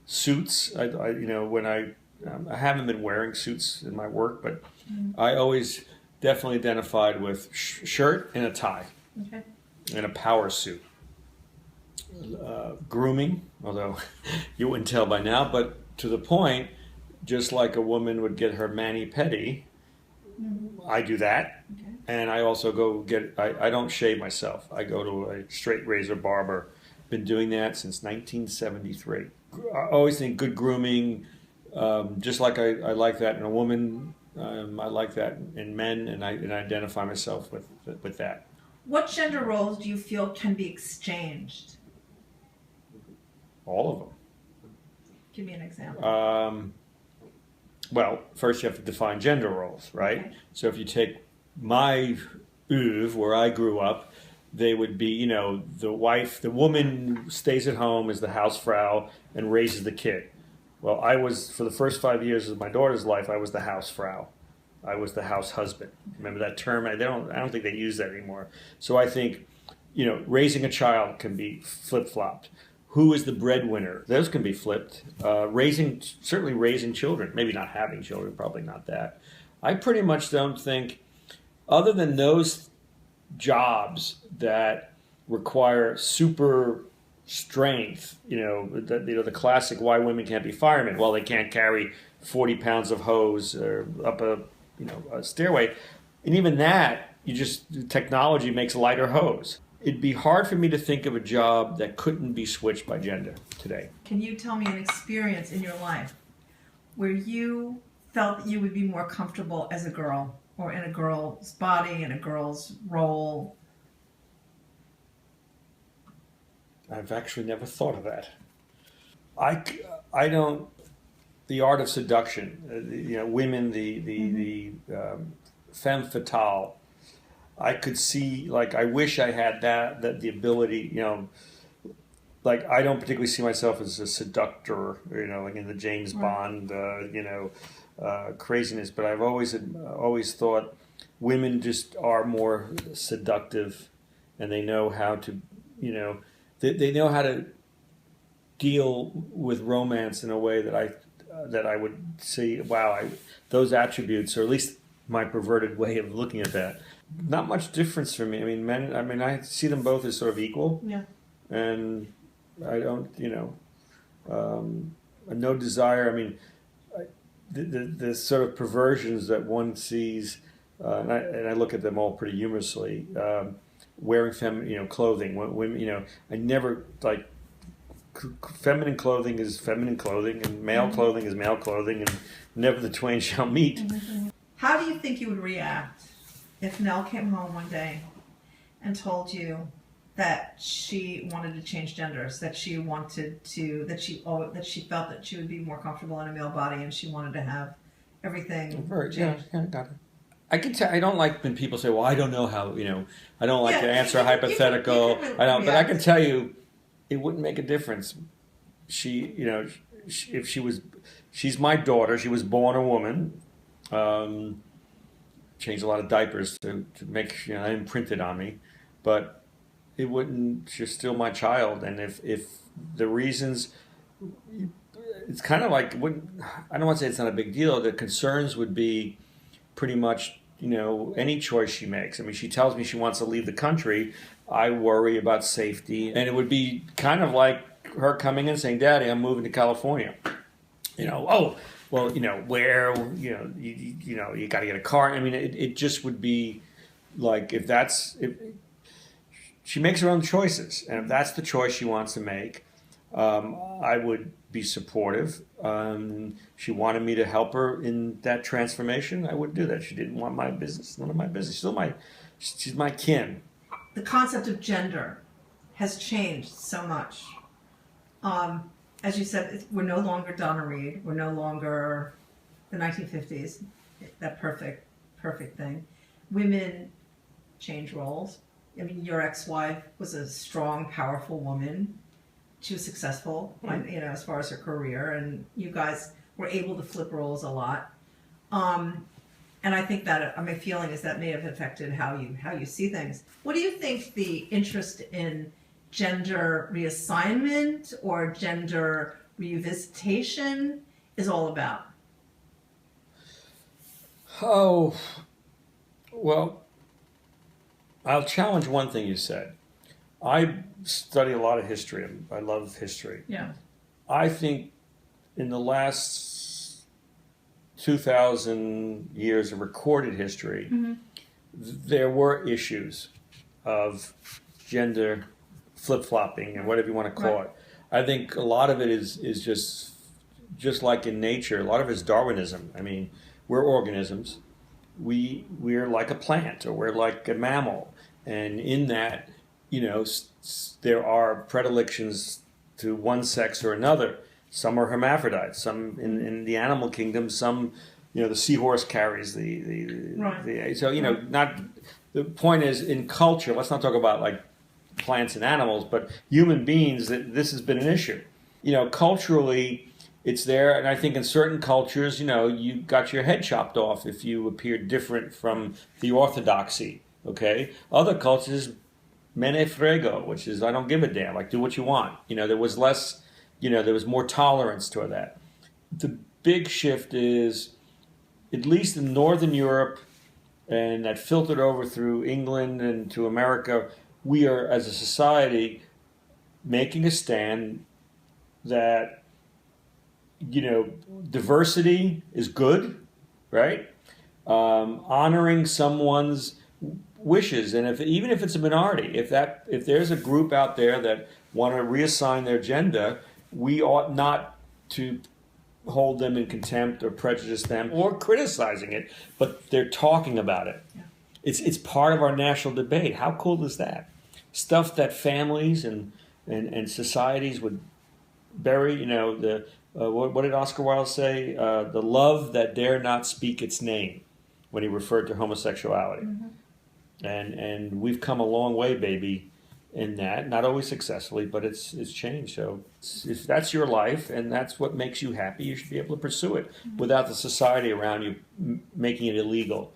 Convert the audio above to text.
Suits. I haven't been wearing suits in my work, but I always definitely identified with shirt and a tie Okay. and a power suit. Grooming, although you wouldn't tell by now, but to the point, just like a woman would get her mani-pedi, I do that. Okay. And I also go I don't shave myself. I go to a straight razor barber. Been doing that since 1973. I always think good grooming, just like I like that in a woman, I like that in men, and I identify myself with that. What gender roles do you feel can be exchanged? All of them. Give me an example. Well, first you have to define gender roles, right? Okay. So if you take my oeuvre, where I grew up, they would be, the woman stays at home as the housefrau and raises the kid. Well, for the first 5 years of my daughter's life, I was the housefrau. I was the house husband. Remember that term? I don't think they use that anymore. So I think, raising a child can be flip-flopped. Who is the breadwinner? Those can be flipped. Certainly raising children, maybe not having children, probably not that. I pretty much don't think, other than those jobs that require super strength, the classic why women can't be firemen. Well, they can't carry 40 pounds of hose up a stairway. And even that, technology makes lighter hose. It'd be hard for me to think of a job that couldn't be switched by gender today. Can you tell me an experience in your life where you felt that you would be more comfortable as a girl, or in a girl's body, in a girl's role? I've actually never thought of that. I don't. The art of seduction, women, the femme fatale. I could see, I wish I had that the ability, I don't particularly see myself as a seductor, like in the James Bond, craziness. But I've always thought women just are more seductive, and they know how to, they know how to deal with romance in a way that I would see. Wow, those attributes, or at least my perverted way of looking at that. Not much difference for me. I mean, men. I see them both as sort of equal. Yeah. And I don't, no desire. I mean, the sort of perversions that one sees, and I look at them all pretty humorously. Wearing feminine, clothing. Women, I never feminine clothing is feminine clothing, and male clothing is male clothing, and never the twain shall meet. How do you think you would react if Nell came home one day and told you that she wanted to change genders, that she felt that she would be more comfortable in a male body, and she wanted to have everything changed? Yeah, got it. I can tell. I don't like when people say, "Well, I don't know how." I don't like to answer a hypothetical. You I don't, but I can tell you, it wouldn't make a difference. She's my daughter. She was born a woman. Changed a lot of diapers to make that imprinted on me, but it wouldn't. She's still my child, and if the reasons, it's kind of like I don't want to say it's not a big deal. The concerns would be pretty much any choice she makes. I mean, she tells me she wants to leave the country. I worry about safety, and it would be kind of like her coming in and saying, "Daddy, I'm moving to California." Well, where, you got to get a car. I mean, it just would be like, if she makes her own choices, and if that's the choice she wants to make, I would be supportive. She wanted me to help her in that transformation. I would do that. She didn't want my business, none of my business. She's my kin. The concept of gender has changed so much. As you said, we're no longer Donna Reed. We're no longer the 1950s, that perfect thing. Women change roles. I mean, your ex-wife was a strong, powerful woman. She was successful, as far as her career, and you guys were able to flip roles a lot. And I think that my feeling is that may have affected how you see things. What do you think the interest in gender reassignment or gender revisitation is all about? Oh, well, I'll challenge one thing you said. I study a lot of history. I love history. Yeah. I think in the last 2,000 years of recorded history, there were issues of gender flip-flopping and whatever you want to call Right. it. I think a lot of it is just like in nature. A lot of it is Darwinism. I mean, we're organisms. We're like a plant or we're like a mammal, and in that, there are predilections to one sex or another. Some are hermaphrodites. Some in the animal kingdom. Some, the seahorse carries Right. so not. The point is in culture. Let's not talk about like plants and animals, but human beings. That this has been an issue. Culturally, it's there, and I think in certain cultures, you got your head chopped off if you appeared different from the orthodoxy. Okay, other cultures, mene frego, which is I don't give a damn. Like do what you want. There was less. There was more tolerance toward that. The big shift is, at least in Northern Europe, and that filtered over through England and to America, we are as a society making a stand that diversity is good, right? Honoring someone's wishes, and even if it's a minority, if there's a group out there that want to reassign their gender, we ought not to hold them in contempt or prejudice them or criticizing it, but they're talking about it. Yeah. It's part of our national debate. How cool is that? Stuff that families and societies would bury. What did Oscar Wilde say? The love that dare not speak its name, when he referred to homosexuality. And we've come a long way, baby, in that. Not always successfully, but it's changed. So if that's your life and that's what makes you happy, you should be able to pursue it without the society around you making it illegal.